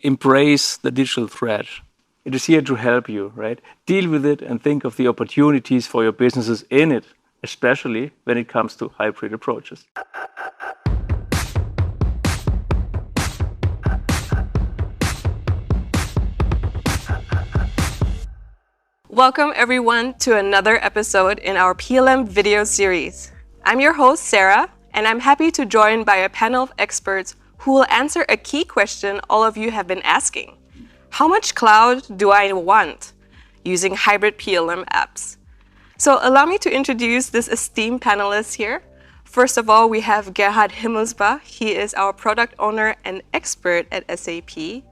embrace the digital thread. It is here to help you, right? Deal with it and think of the opportunities for your businesses in it, especially when it comes to hybrid approaches. Welcome everyone to another episode in our PLM video series. I'm your host, Sarah, and I'm happy to join by a panel of experts who will answer a key question all of you have been asking. How much cloud do I want using hybrid PLM apps? So allow me to introduce this esteemed panelists here. First of all, we have Gerhard Himmelsbach. He is our product owner and expert at SAP.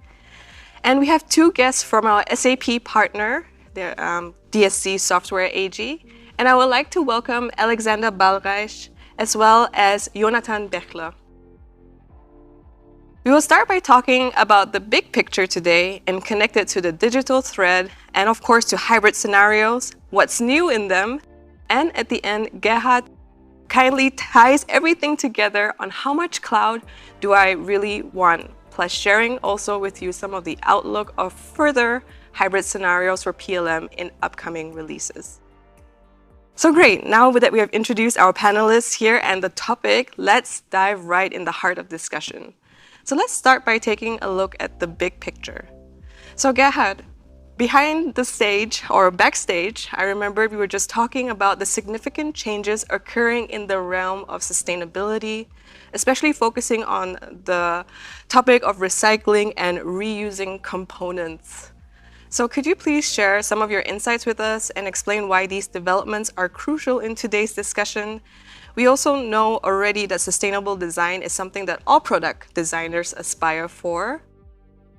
And we have two guests from our SAP partner, the DSC Software AG. And I would like to welcome Alexander Ballreich as well as Jonathan Baechle. We will start by talking about the big picture today and connect it to the digital thread and of course to hybrid scenarios, what's new in them, and at the end, Gerhard kindly ties everything together on how much cloud do I really want, plus sharing also with you some of the outlook of further hybrid scenarios for PLM in upcoming releases. So great, now that we have introduced our panelists here and the topic, let's dive right in the heart of discussion. So let's start by taking a look at the big picture. So Gerhard, behind the stage or backstage, I remember we were just talking about the significant changes occurring in the realm of sustainability, especially focusing on the topic of recycling and reusing components. So could you please share some of your insights with us and explain why these developments are crucial in today's discussion? We also know already that sustainable design is something that all product designers aspire for.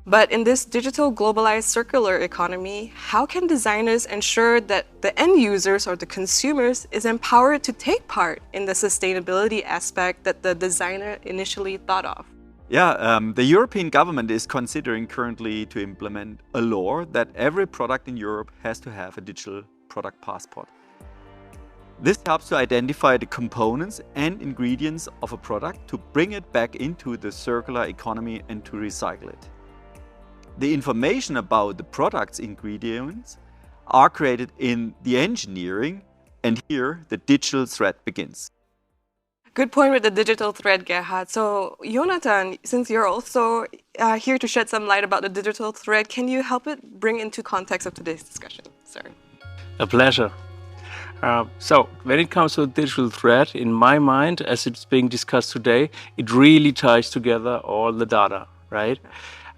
But in this digital globalized circular economy, how can designers ensure that the end users or the consumers is empowered to take part in the sustainability aspect that the designer initially thought of? The European government is considering currently to implement a law that every product in Europe has to have a digital product passport. This helps to identify the components and ingredients of a product to bring it back into the circular economy and to recycle it. The information about the product's ingredients are created in the engineering, and here the digital thread begins. Good point with the digital thread, Gerhard. So, Jonathan, since you're also here to shed some light about the digital thread, can you help it bring into context of today's discussion? Sorry. A pleasure. So, when it comes to digital thread, in my mind, as it's being discussed today, it really ties together all the data, right?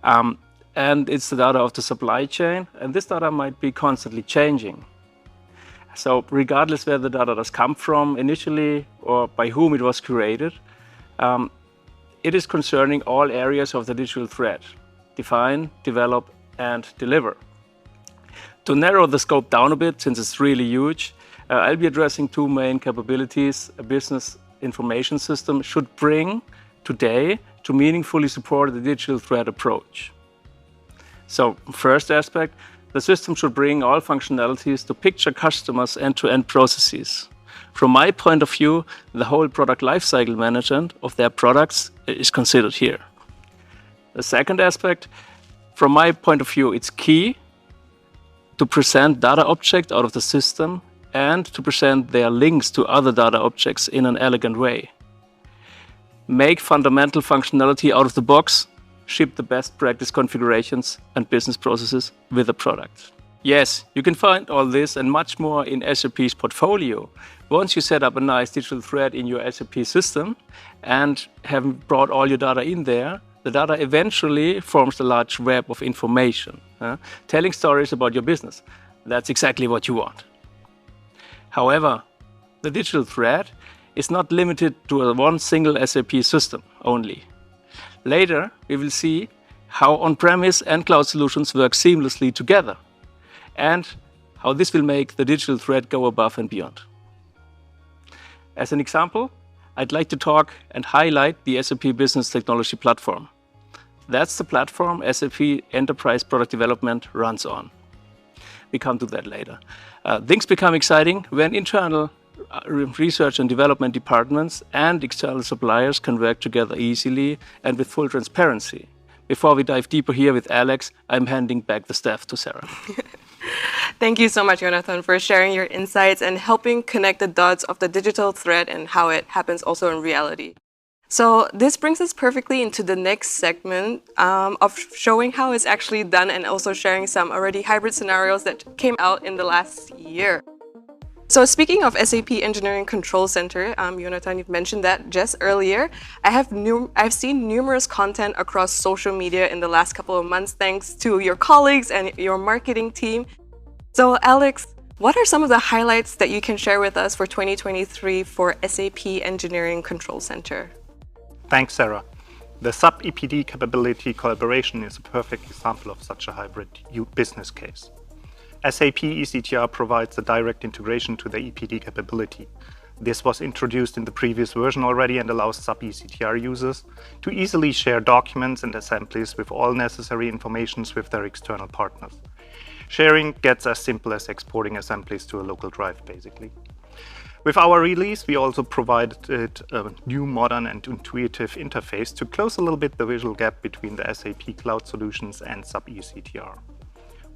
And it's the data of the supply chain, and this data might be constantly changing. So regardless where the data does come from initially or by whom it was created, it is concerning all areas of the digital thread: define, develop, and deliver. To narrow the scope down a bit, since it's really huge, I'll be addressing two main capabilities a business information system should bring today to meaningfully support the digital thread approach. So, first aspect, the system should bring all functionalities to picture customers' end-to-end processes. From my point of view, the whole product lifecycle management of their products is considered here. The second aspect, from my point of view, it's key to present data objects out of the system and to present their links to other data objects in an elegant way. Make fundamental functionality out of the box, ship the best practice configurations and business processes with the product. Yes, you can find all this and much more in SAP's portfolio. Once you set up a nice digital thread in your SAP system and have brought all your data in there, the data eventually forms a large web of information, telling stories about your business. That's exactly what you want. However, the digital thread is not limited to one single SAP system only. Later, we will see how on-premise and cloud solutions work seamlessly together and how this will make the digital thread go above and beyond. As an example, I'd like to talk and highlight the SAP Business Technology Platform. That's the platform SAP Enterprise Product Development runs on. We come to that later. Things become exciting when internal research and development departments and external suppliers can work together easily and with full transparency. before we dive deeper here with Alex, I'm handing back the staff to Sarah. Thank you so much, Jonathan, for sharing your insights and helping connect the dots of the digital thread and how it happens also in reality. So this brings us perfectly into the next segment of showing how it's actually done and also sharing some already hybrid scenarios that came out in the last year. So speaking of SAP Engineering Control Center, Jonathan, you've mentioned that just earlier. I've seen numerous content across social media in the last couple of months thanks to your colleagues and your marketing team. So Alex, what are some of the highlights that you can share with us for 2023 for SAP Engineering Control Center? Thanks, Sarah. The SAP EPD capability collaboration is a perfect example of such a hybrid business case. SAP ECTR provides a direct integration to the EPD capability. This was introduced in the previous version already and allows SAP ECTR users to easily share documents and assemblies with all necessary informations with their external partners. Sharing gets as simple as exporting assemblies to a local drive, basically. With our release, we also provided a new modern and intuitive interface to close a little bit the visual gap between the SAP Cloud Solutions and SAP ECTR.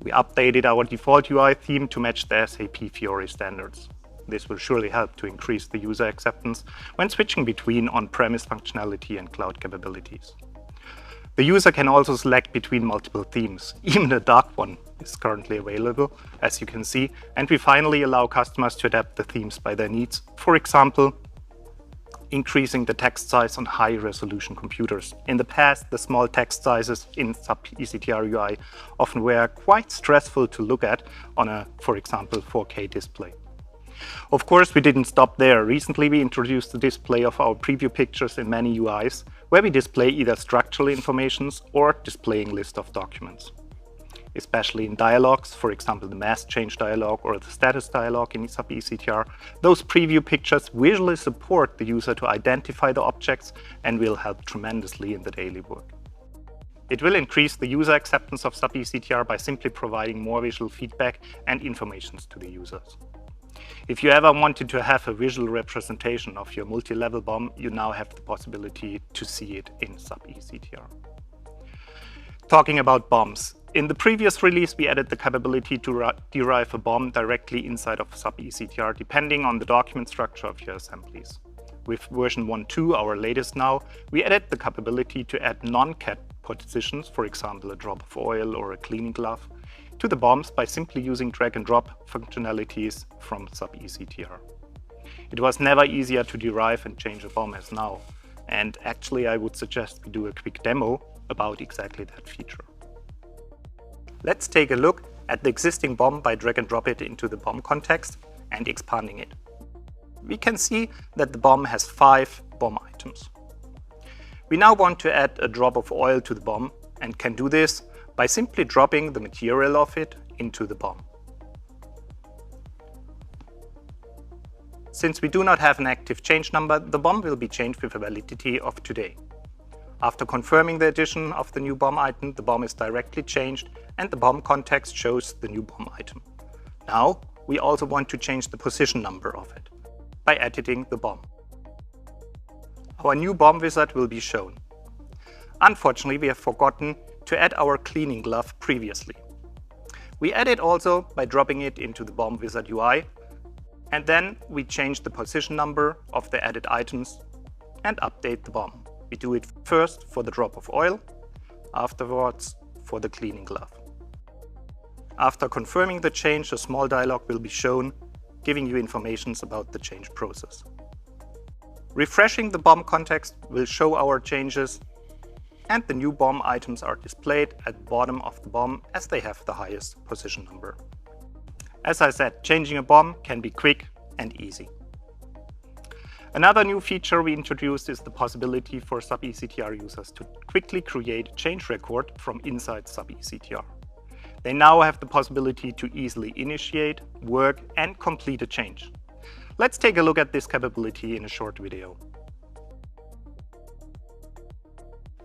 We updated our default UI theme to match the SAP Fiori standards. This will surely help to increase the user acceptance when switching between on-premise functionality and cloud capabilities. The user can also select between multiple themes. Even the dark one is currently available, as you can see, and we finally allow customers to adapt the themes by their needs. For example, increasing the text size on high-resolution computers. In the past, the small text sizes in SAP ECTR UI often were quite stressful to look at on a, for example, 4K display. Of course, we didn't stop there. Recently, we introduced the display of our preview pictures in many UIs, where we display either structural informations or displaying list of documents. Especially in dialogues, for example, the mass change dialog or the status dialog in SAP ECTR, those preview pictures visually support the user to identify the objects and will help tremendously in the daily work. It will increase the user acceptance of SAP ECTR by simply providing more visual feedback and informations to the users. If you ever wanted to have a visual representation of your multi-level BOM, you now have the possibility to see it in SAP ECTR. Talking about BOMs. In the previous release, we added the capability to derive a BOM directly inside of SAP ECTR, depending on the document structure of your assemblies. With version 1.2, our latest now, we added the capability to add non-CAD positions, for example, a drop of oil or a cleaning glove, to the BOMs by simply using drag-and-drop functionalities from SAP ECTR. It was never easier to derive and change a BOM as now, and actually I would suggest we do a quick demo about exactly that feature. Let's take a look at the existing BOM by drag-and-drop it into the BOM context and expanding it. We can see that the BOM has 5 BOM items. We now want to add a drop of oil to the BOM and can do this by simply dropping the material of it into the BOM. Since we do not have an active change number, the BOM will be changed with a validity of today. After confirming the addition of the new BOM item, the BOM is directly changed and the BOM context shows the new BOM item. Now, we also want to change the position number of it by editing the BOM. Our new BOM wizard will be shown. Unfortunately, we have forgotten to add our cleaning glove previously. We add it also by dropping it into the BOM wizard UI, and then we change the position number of the added items and update the BOM. We do it first for the drop of oil, afterwards for the cleaning glove. After confirming the change, a small dialog will be shown, giving you information about the change process. Refreshing the BOM context will show our changes, and the new BOM items are displayed at the bottom of the BOM as they have the highest position number. As I said, changing a BOM can be quick and easy. Another new feature we introduced is the possibility for SAP ECTR users to quickly create a change record from inside SAP ECTR. They now have the possibility to easily initiate, work, and complete a change. Let's take a look at this capability in a short video.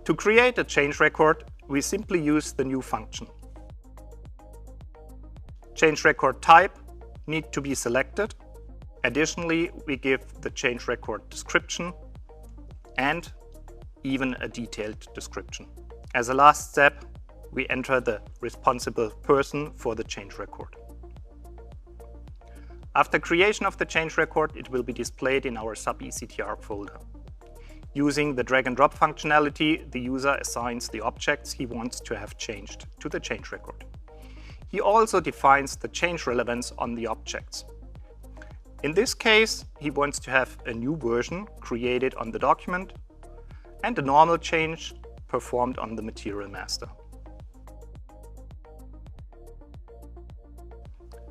To create a change record, we simply use the new function. Change record type needs to be selected. Additionally, we give the change record description and even a detailed description. As a last step, we enter the responsible person for the change record. After creation of the change record, it will be displayed in our SAP ECTR folder. Using the drag and drop functionality, the user assigns the objects he wants to have changed to the change record. He also defines the change relevance on the objects. In this case, he wants to have a new version created on the document and a normal change performed on the material master.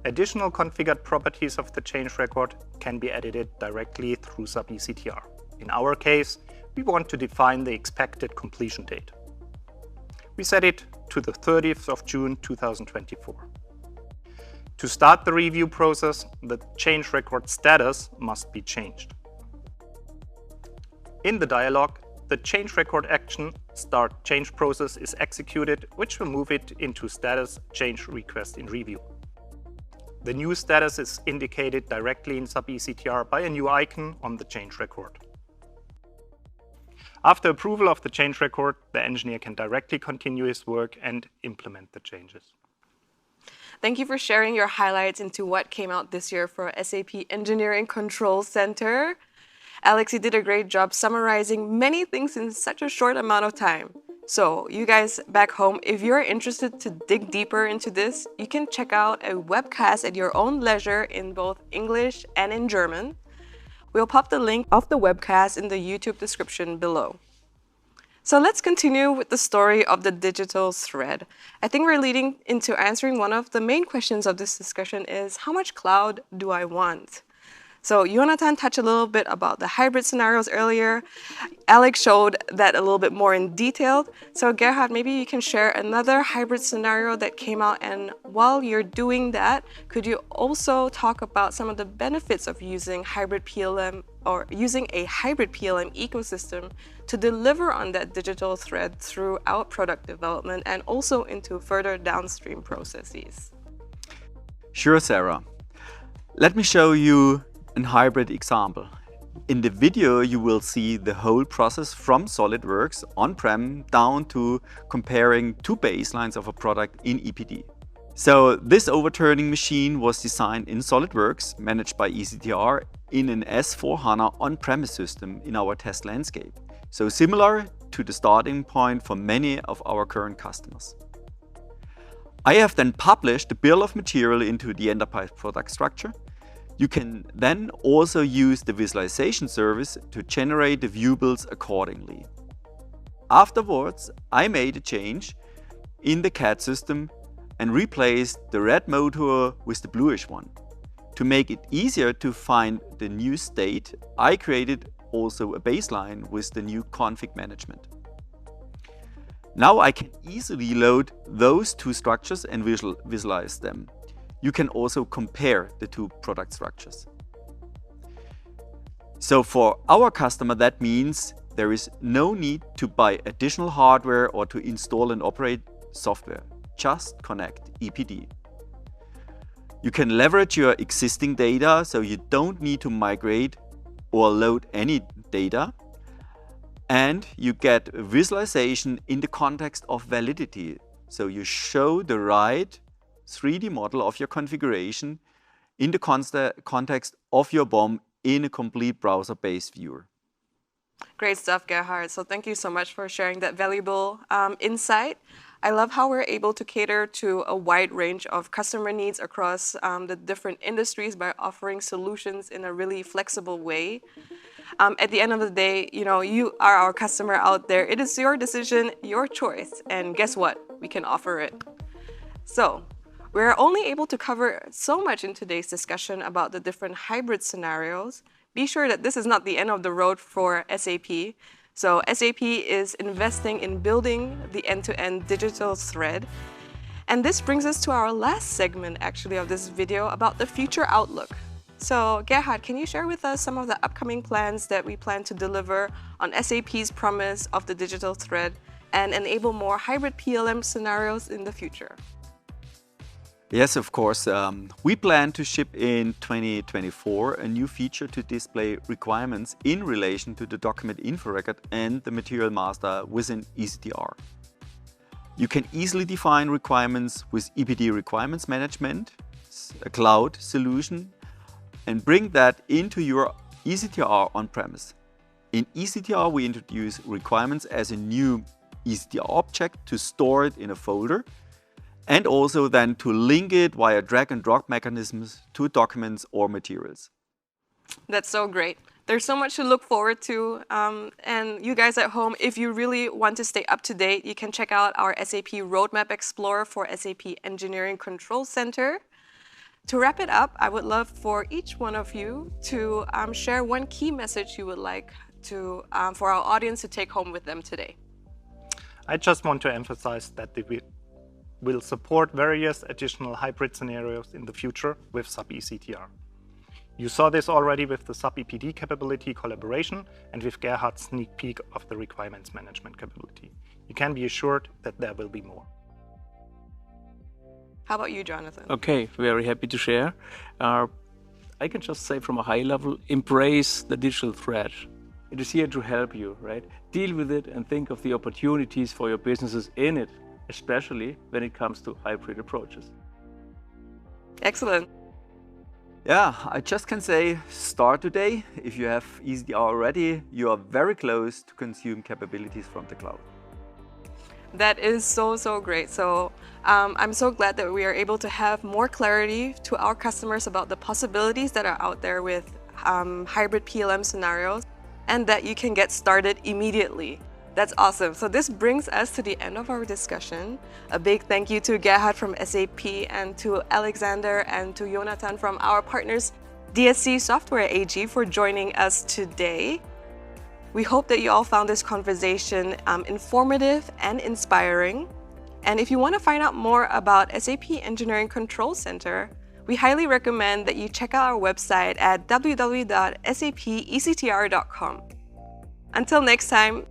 Additional configured properties of the change record can be edited directly through SAP ECTR. In our case, we want to define the expected completion date. We set it to the 30th of June 2024. To start the review process, the change record status must be changed. In the dialog, the change record action Start Change Process is executed, which will move it into status Change Request in Review. The new status is indicated directly in SAP ECTR by a new icon on the change record. After approval of the change record, the engineer can directly continue his work and implement the changes. Thank you for sharing your highlights into what came out this year for SAP Engineering Control Center. Alex, you did a great job summarizing many things in such a short amount of time. So you guys back home, if you're interested to dig deeper into this, you can check out a webcast at your own leisure in both English and in German. We'll pop the link of the webcast in the YouTube description below. So let's continue with the story of the digital thread. I think we're leading into answering one of the main questions of this discussion is, how much cloud do I want? So Jonathan touched a little bit about the hybrid scenarios earlier. Alex showed that a little bit more in detail. So Gerhard, maybe you can share another hybrid scenario that came out, and while you're doing that, could you also talk about some of the benefits of using hybrid PLM or using a hybrid PLM ecosystem to deliver on that digital thread throughout product development and also into further downstream processes? Sure, Sarah. Let me show you a hybrid example. In the video, you will see the whole process from SolidWorks on-prem down to comparing two baselines of a product in EPD. So this overturning machine was designed in SolidWorks, managed by ECTR, in an S/4HANA on-premise system in our test landscape. So similar to the starting point for many of our current customers. I have then published the bill of material into the enterprise product structure. You can then also use the visualization service to generate the view builds accordingly. Afterwards, I made a change in the CAD system and replaced the red motor with the bluish one. To make it easier to find the new state, I created also a baseline with the new config management. Now I can easily load those two structures and visualize them. You can also compare the two product structures. So for our customer, that means there is no need to buy additional hardware or to install and operate software. Just connect EPD. You can leverage your existing data, so you don't need to migrate or load any data. And you get visualization in the context of validity. So you show the right 3D model of your configuration in the context of your BOM in a complete browser-based viewer. Great stuff, Gerhard. So thank you so much for sharing that valuable insight. I love how we're able to cater to a wide range of customer needs across the different industries by offering solutions in a really flexible way. At the end of the day, you are our customer out there. It is your decision, your choice, and guess what? We can offer it. So we're only able to cover so much in today's discussion about the different hybrid scenarios. Be sure that this is not the end of the road for SAP. So SAP is investing in building the end-to-end digital thread. And this brings us to our last segment, actually, of this video about the future outlook. So Gerhard, can you share with us some of the upcoming plans that we plan to deliver on SAP's promise of the digital thread and enable more hybrid PLM scenarios in the future? Yes, of course. We plan to ship in 2024 a new feature to display requirements in relation to the document info record and the material master within ECTR. You can easily define requirements with EPD Requirements Management, a cloud solution, and bring that into your ECTR on-premise. In ECTR, we introduce requirements as a new ECTR object to store it in a folder, and also then to link it via drag and drop mechanisms to documents or materials. That's so great. There's so much to look forward to. And you guys at home, if you really want to stay up to date, you can check out our SAP Roadmap Explorer for SAP Engineering Control Center. To wrap it up, I would love for each one of you to share one key message you would like to, for our audience to take home with them today. I just want to emphasize that we will support various additional hybrid scenarios in the future with SAP ECTR. You saw this already with the SAP EPD capability collaboration and with Gerhard's sneak peek of the requirements management capability. You can be assured that there will be more. How about you, Jonathan? Okay, very happy to share. I can just say from a high level, embrace the digital thread. It is here to help you, right? Deal with it and think of the opportunities for your businesses in it, especially when it comes to hybrid approaches. Excellent. Yeah, I just can say start today. If you have ECTR already, you are very close to consume capabilities from the cloud. That is so great. So I'm so glad that we are able to have more clarity to our customers about the possibilities that are out there with hybrid PLM scenarios, and that you can get started immediately. That's awesome. So this brings us to the end of our discussion. A big thank you to Gerhard from SAP and to Alexander and to Jonathan from our partners DSC Software AG for joining us today. We hope that you all found this conversation informative and inspiring. And if you want to find out more about SAP Engineering Control Center, we highly recommend that you check out our website at www.sapectr.com. Until next time,